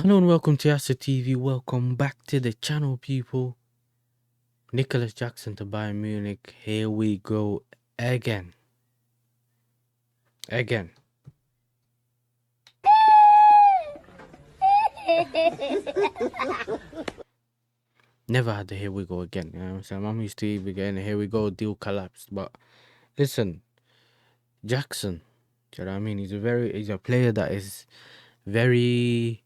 Hello and welcome to ISAK TV. Welcome back to the channel, people. Nicholas Jackson to Bayern Munich. Here we go again. Never had the here we go again. You know what I'm saying? I'm used to even getting a here we go, deal collapsed. But listen, Jackson, do you know what I mean? He's a player that is very,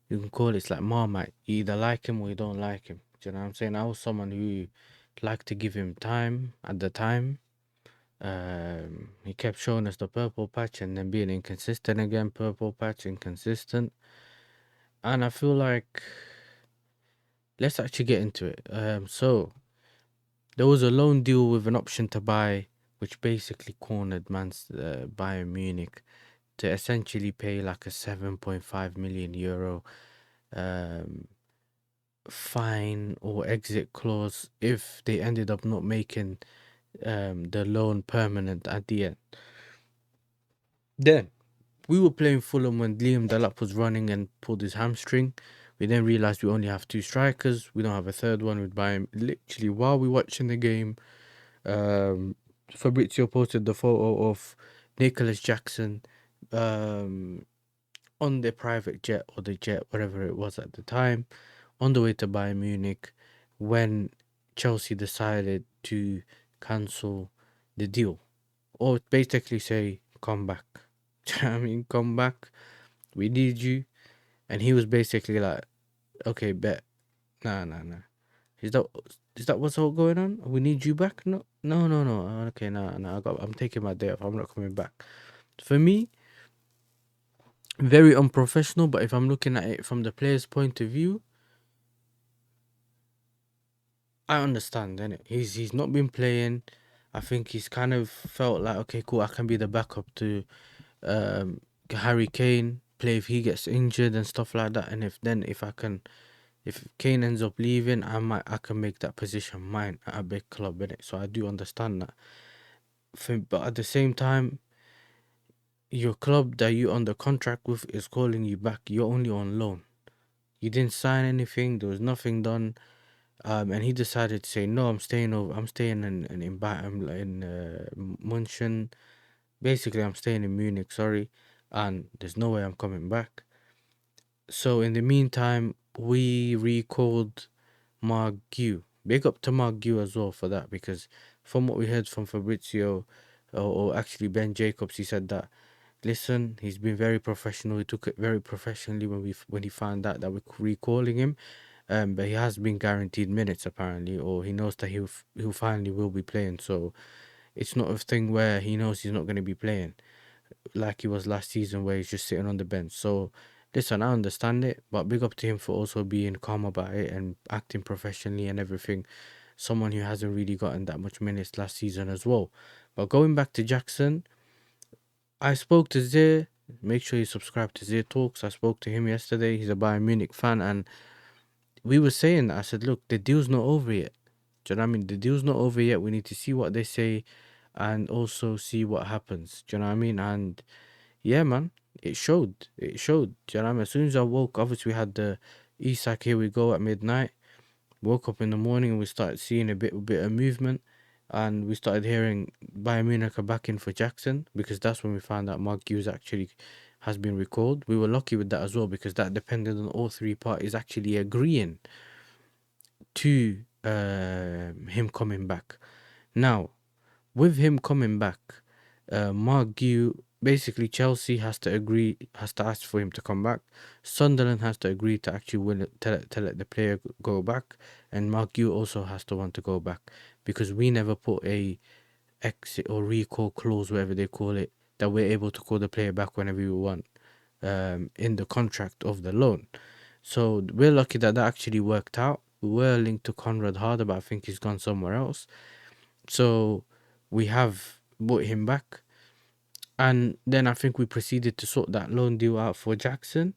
you can call it's like Marmite. You either like him or you don't like him. Do you know what I'm saying? I was someone who liked to give him time at the time. He kept showing us the purple patch and then being inconsistent again, purple patch, inconsistent. And I feel like let's actually get into it. So there was a loan deal with an option to buy, which basically cornered Bayern Munich to essentially pay like a 7.5 million euro fine or exit clause if they ended up not making the loan permanent at the end. Then we were playing Fulham when Liam Delap was running and pulled his hamstring. We then realised we only have two strikers. We don't have a third one. We'd buy him. Literally, while we were watching the game, Fabrizio posted the photo of Nicholas Jackson on the private jet or the jet, whatever it was at the time, on the way to Bayern Munich when Chelsea decided to cancel the deal. Or basically say, come back. I mean, come back. We need you. And he was basically like, okay, bet. Nah. Is that what's all going on? We need you back? No. Okay, nah. I'm taking my day off. I'm not coming back. For me, very unprofessional, but if I'm looking at it from the player's point of view, I understand, innit? He's not been playing. I think he's kind of felt like, okay, cool, I can be the backup to Harry Kane, play if he gets injured and stuff like that. And if Kane ends up leaving, I can make that position mine at a big club, innit? So I do understand that. But at the same time, your club that you're under contract with is calling you back. You're only on loan. You didn't sign anything. There was nothing done. And he decided to say, no, I'm staying over. I'm staying in München. Basically, I'm staying in Munich. Sorry, and there's no way I'm coming back. So in the meantime, we recalled Mark Gu. Big up to Mark Gu as well for that, because from what we heard from Fabrizio, or actually Ben Jacobs, he said that, listen, he's been very professional. He took it very professionally when he found out that we're recalling him. But he has been guaranteed minutes apparently, or he knows that he'll finally will be playing. So it's not a thing where he knows he's not going to be playing like he was last season, where he's just sitting on the bench. So listen, I understand it, but big up to him for also being calm about it and acting professionally and everything. Someone who hasn't really gotten that much minutes last season as well. But going back to Jackson, I spoke to Zir. Make sure you subscribe to Zir Talks. I spoke to him yesterday. He's a Bayern Munich fan, and we were saying that. I said, look, the deal's not over yet. Do you know what I mean? The deal's not over yet. We need to see what they say and also see what happens. Do you know what I mean? And yeah, man, it showed. It showed. Do you know what I mean? As soon as I woke, obviously we had the ISAK here we go at midnight. Woke up in the morning and we started seeing a bit of movement. And we started hearing Bayern Munich are back in for Jackson, because that's when we found out Mark Hughes actually has been recalled. We were lucky with that as well, because that depended on all three parties actually agreeing to him coming back. Now, with him coming back, Mark Gu, basically Chelsea has to ask for him to come back. Sunderland has to agree to actually to let the player go back, and Mark Gu also has to want to go back, because we never put a exit or recall clause, whatever they call it, that we're able to call the player back whenever we want in the contract of the loan. So we're lucky that actually worked out. We were linked to Conrad Harder, but I think he's gone somewhere else. So we have brought him back. And then I think we proceeded to sort that loan deal out for Jackson.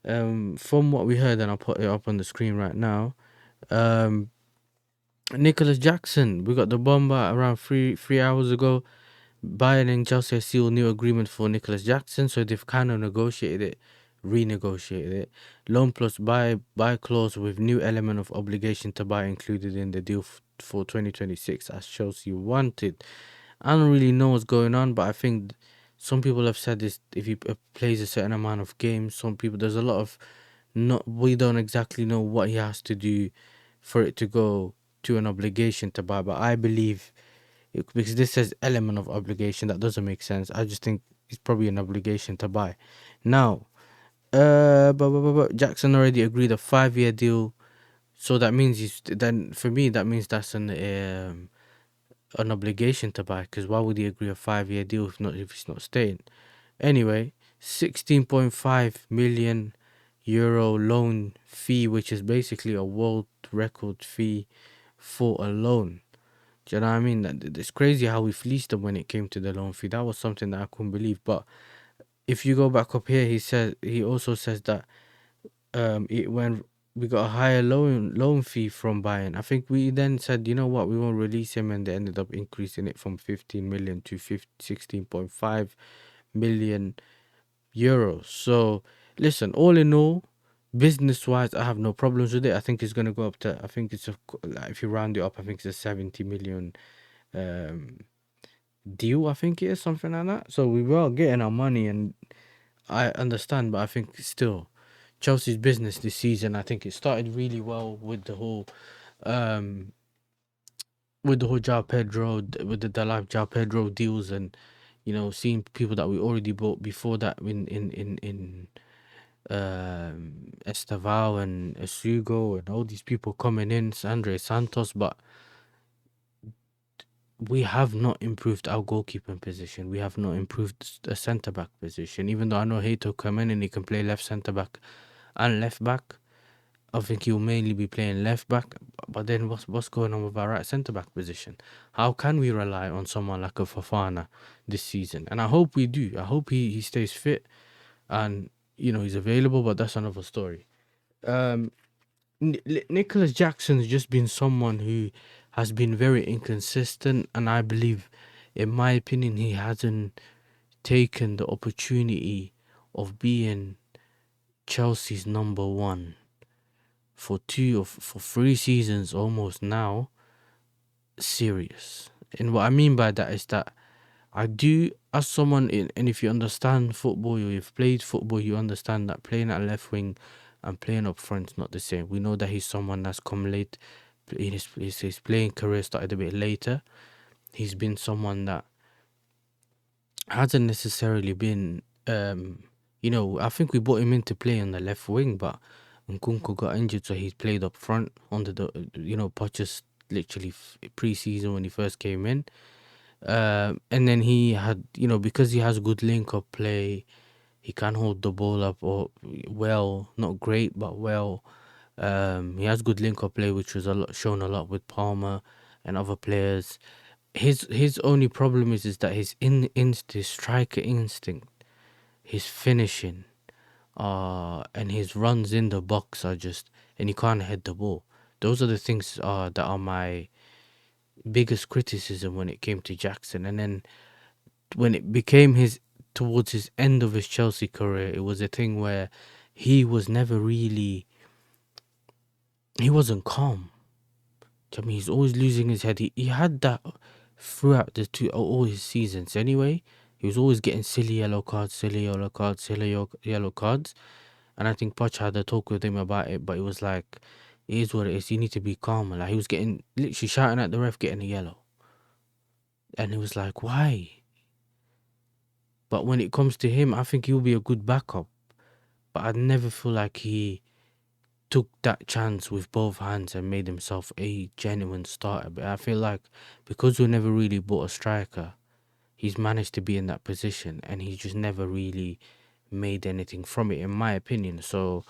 From what we heard, and I'll put it up on the screen right now. Nicholas Jackson, we got the bomber around three hours ago. Bayern and Chelsea sealed new agreement for Nicholas Jackson, so they've kind of negotiated it renegotiated it. Loan plus buy clause with new element of obligation to buy included in the deal for 2026 as Chelsea wanted. I don't really know what's going on, but I think some people have said this: if he plays a certain amount of games, some people there's a lot of not we don't exactly know what he has to do for it to go to an obligation to buy. But I believe because this says element of obligation, that doesn't make sense. I just think it's probably an obligation to buy. Now, but Jackson already agreed a 5-year deal, so that means he's then for me that means that's an obligation to buy. Because why would he agree a 5-year deal if he's not staying? Anyway, 16.5 million euro loan fee, which is basically a world record fee for a loan. Do you know what I mean? It's crazy how we fleeced them when it came to the loan fee. That was something that I couldn't believe. But if you go back up here, he also says that when we got a higher loan fee from Bayern. I think we then said, you know what, we won't release him, and they ended up increasing it from 15 million to 16.5 million euros. So listen, all in all, business wise, I have no problems with it. I think it's gonna go up to. I think it's like, if you round it up, I think it's a 70 million deal. I think it is something like that. So we were getting our money, and I understand, but I think still Chelsea's business this season, I think it started really well with the whole um João Pedro, with the live João Pedro deals, and seeing people that we already bought before that in Estaval and Esugo and all these people coming in, Andre Santos, but we have not improved our goalkeeping position. We have not improved the centre back position. Even though I know Hato come in and he can play left centre back and left back, I think he'll mainly be playing left back. But then what's going on with our right centre back position? How can we rely on someone like a Fofana this season? And I hope we do. I hope he stays fit and he's available. But that's another story. Nicholas Jackson's just been someone who has been very inconsistent, and I believe, in my opinion, he hasn't taken the opportunity of being Chelsea's number one for 3 seasons almost now serious. And what I mean by that is that I do, as someone and if you understand football, or you've played football, you understand that playing at left wing and playing up front is not the same. We know that he's someone that's come late in his playing career, started a bit later. He's been someone that hasn't necessarily been I think we brought him in to play on the left wing, but Nkunku got injured, so he's played up front under the Poch's literally pre-season when he first came in. And then he had, because he has good link-up play, he can hold the ball up or well, not great, but well. He has good link-up play, which was shown a lot with Palmer and other players. His only problem is that his striker instinct, his finishing, and his runs in the box are just, and he can't head the ball. Those are the things that are my biggest criticism when it came to Jackson. And then when it became towards his end of his Chelsea career, it was a thing where he was never really, he wasn't calm. I mean, he's always losing his head. He had that throughout all his seasons anyway. He was always getting silly yellow cards, silly yellow cards, silly yellow cards. And I think Poch had a talk with him about it, but it was like, it is what it is. You need to be calm. Like, he was getting, literally shouting at the ref, getting a yellow. And it was like, why? But when it comes to him, I think he'll be a good backup. But I never feel like he took that chance with both hands and made himself a genuine starter. But I feel like because we never really bought a striker, he's managed to be in that position, and he just never really made anything from it, in my opinion. So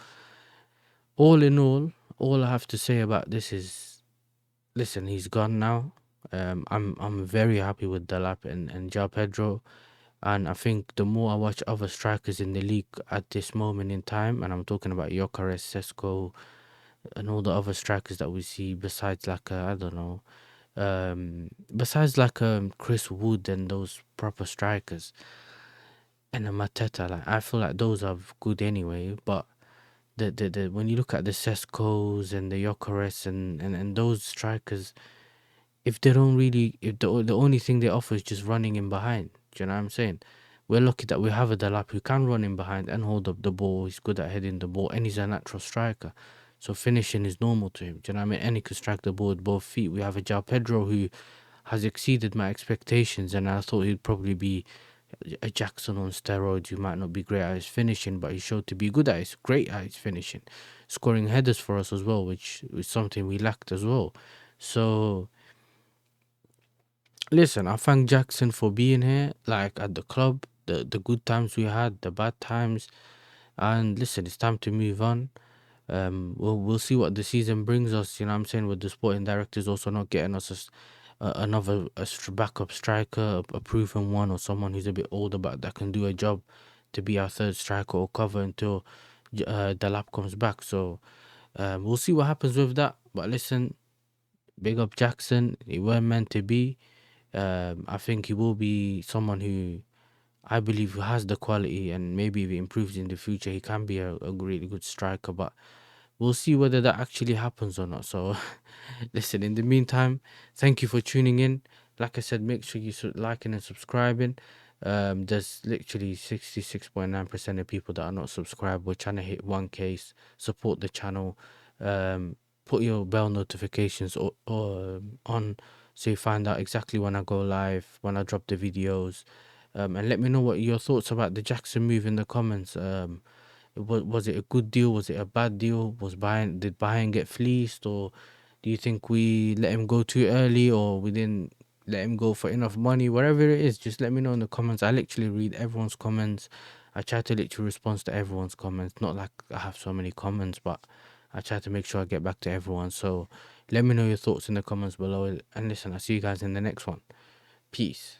all in all I have to say about this is, listen, he's gone now. I'm very happy with Delap and João Pedro. And I think the more I watch other strikers in the league at this moment in time, and I'm talking about Gyökeres, Sesko, and all the other strikers that we see besides like I don't know, besides like Chris Wood and those proper strikers, and a Mateta. Like I feel like those are good anyway, but the when you look at the Sescos and the Gyökeres and those strikers, if they don't really, if the only thing they offer is just running in behind, do you know what I'm saying? We're lucky that we have a Delap who can run in behind and hold up the ball. He's good at heading the ball, and he's a natural striker. So finishing is normal to him. Do you know what I mean? And he can strike the ball with both feet. We have a João Pedro who has exceeded my expectations, and I thought he'd probably be a Jackson on steroids who might not be great at his finishing, but he showed to be good at his great at his finishing, scoring headers for us as well, which was something we lacked as well. So listen, I thank Jackson for being here, like at the club, the good times we had, the bad times, and listen, it's time to move on. We'll see what the season brings us. You know what I'm saying, with the sporting directors also not getting us another backup striker, a proven one, or someone who's a bit older but that can do a job to be our third striker or cover until the lap comes back. So we'll see what happens with that. But listen, big up Jackson. He weren't meant to be. I think he will be someone who I believe who has the quality, and maybe if he improves in the future, he can be a really good striker. But we'll see whether that actually happens or not. So listen, in the meantime, thank you for tuning in. Like I said, make sure you liking and subscribing. There's literally 66.9% of people that are not subscribed. We're trying to hit 1K. Support the channel. Put your bell notifications on, so you find out exactly when I go live, when I drop the videos. And let me know what your thoughts about the Jackson move in the comments. Was it a good deal? Was it a bad deal? Did Bayern get fleeced, or do you think we let him go too early, or we didn't let him go for enough money? Whatever it is, just let me know in the comments. I literally read everyone's comments. I try to literally respond to everyone's comments. Not like I have so many comments, but I try to make sure I get back to everyone. So let me know your thoughts in the comments below. And listen, I'll see you guys in the next one. Peace.